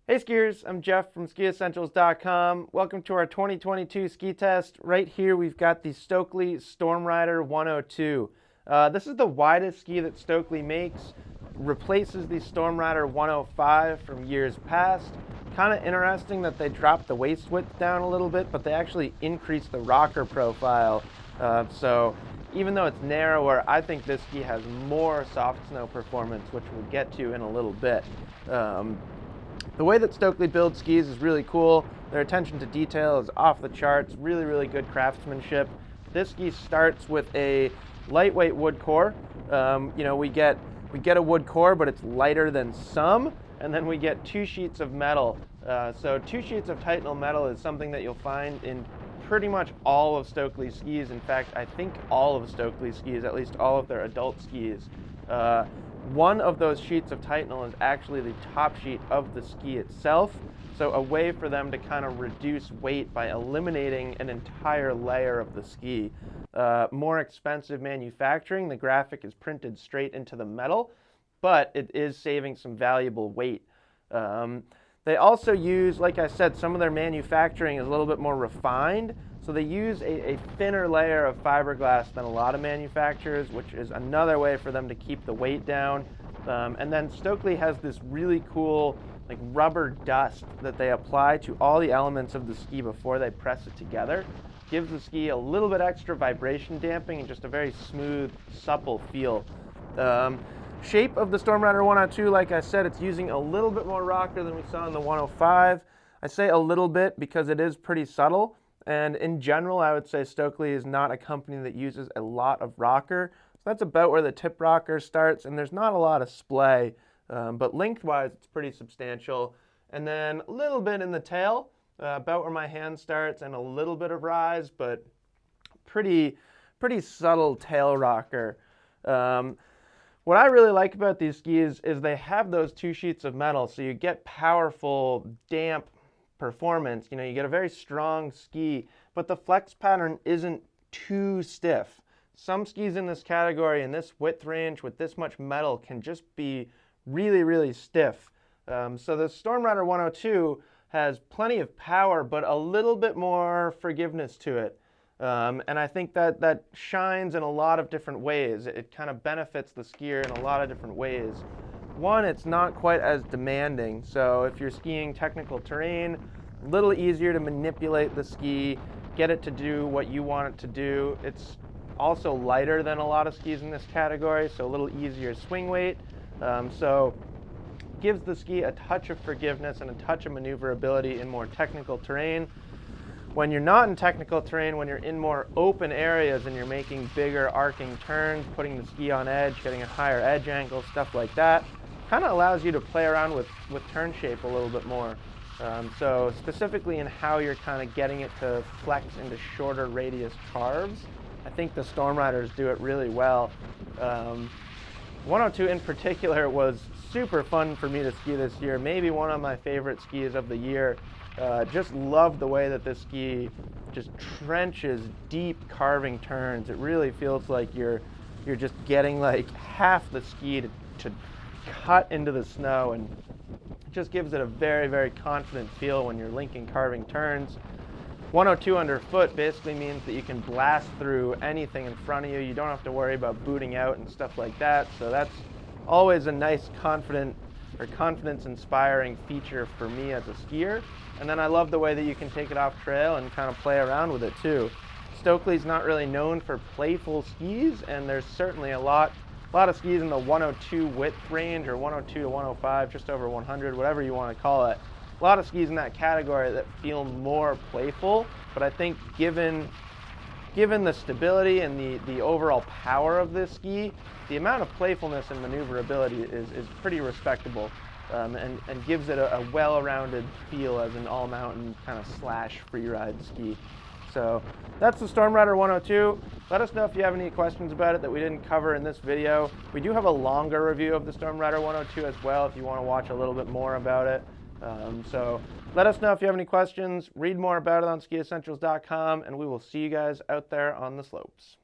Hey skiers, I'm Jeff from skiessentials.com. Welcome to our 2022 ski test. Right here we've got the Stockli Stormrider 102. This is the widest ski that Stockli makes, replaces the Stormrider 105 from years past. Kind of interesting that they dropped the waist width down a little bit, but they actually increased the rocker profile. So even though it's narrower, I think this ski has more soft snow performance, which we'll get to in a little bit. The way that Stockli builds skis is really cool. Their attention to detail is off the charts, really good craftsmanship. This ski starts with a lightweight wood core. We get a wood core, but it's lighter than some, and then we get 2 sheets of metal. So 2 sheets of Titanal metal is something that you'll find in pretty much all of Stockli's skis. In fact, I think all of Stockli's skis, at least all of their adult skis. One of those sheets of Titanal is actually the top sheet of the ski itself, so a way for them to kind of reduce weight by eliminating an entire layer of the ski. More expensive manufacturing, the graphic is printed straight into the metal, but it is saving some valuable weight. They also use, like I said, some of their manufacturing is a little bit more refined, so they use a thinner layer of fiberglass than a lot of manufacturers, which is another way for them to keep the weight down. And then Stockli has this really cool rubber dust that they apply to all the elements of the ski before they press it together. Gives the ski a little bit extra vibration damping and just a very smooth, supple feel. Shape of the Stormrider 102, like I said, it's using a little bit more rocker than we saw in the 105. I say a little bit because it is pretty subtle, and in general I would say Stockli is not a company that uses a lot of rocker. So that's about where the tip rocker starts, and there's not a lot of splay, but lengthwise it's pretty substantial. And then a little bit in the tail, about where my hand starts, and a little bit of rise, but pretty subtle tail rocker. What I really like about these skis is they have those 2 sheets of metal, so you get powerful, damp performance. You get a very strong ski, but the flex pattern isn't too stiff. Some skis in this category, in this width range, with this much metal, can just be really stiff. So the Stormrider 102 has plenty of power, but a little bit more forgiveness to it. And I think that shines in a lot of different ways. It kind of benefits the skier in a lot of different ways. One, it's not quite as demanding. So if you're skiing technical terrain, a little easier to manipulate the ski, get it to do what you want it to do. It's also lighter than a lot of skis in this category, so a little easier swing weight. So gives the ski a touch of forgiveness and a touch of maneuverability in more technical terrain. When you're not in technical terrain, when you're in more open areas and you're making bigger arcing turns, putting the ski on edge, getting a higher edge angle, stuff like that, kind of allows you to play around with turn shape a little bit more. So specifically in how you're kind of getting it to flex into shorter radius carves, I think the Stormriders do it really well. 102 in particular was super fun for me to ski this year, maybe one of my favorite skis of the year. Just love the way that this ski just trenches deep carving turns. It really feels like you're just getting half the ski to cut into the snow, and it just gives it a very confident feel when you're linking carving turns. 102 underfoot basically means that you can blast through anything in front of you. You don't have to worry about booting out and stuff like that. So that's always a nice confidence-inspiring feature for me as a skier. And then I love the way that you can take it off trail and kind of play around with it too. Stockli's not really known for playful skis, and there's certainly a lot of skis in the 102 width range, or 102 to 105, just over 100, whatever you want to call it. A lot of skis in that category that feel more playful, but I think given the stability and the overall power of this ski, the amount of playfulness and maneuverability is pretty respectable, and gives it a well-rounded feel as an all-mountain kind of slash freeride ski. So that's the Stormrider 102. Let us know if you have any questions about it that we didn't cover in this video. We do have a longer review of the Stormrider 102 as well if you want to watch a little bit more about it. So let us know if you have any questions. Read more about it on skiessentials.com, and we will see you guys out there on the slopes.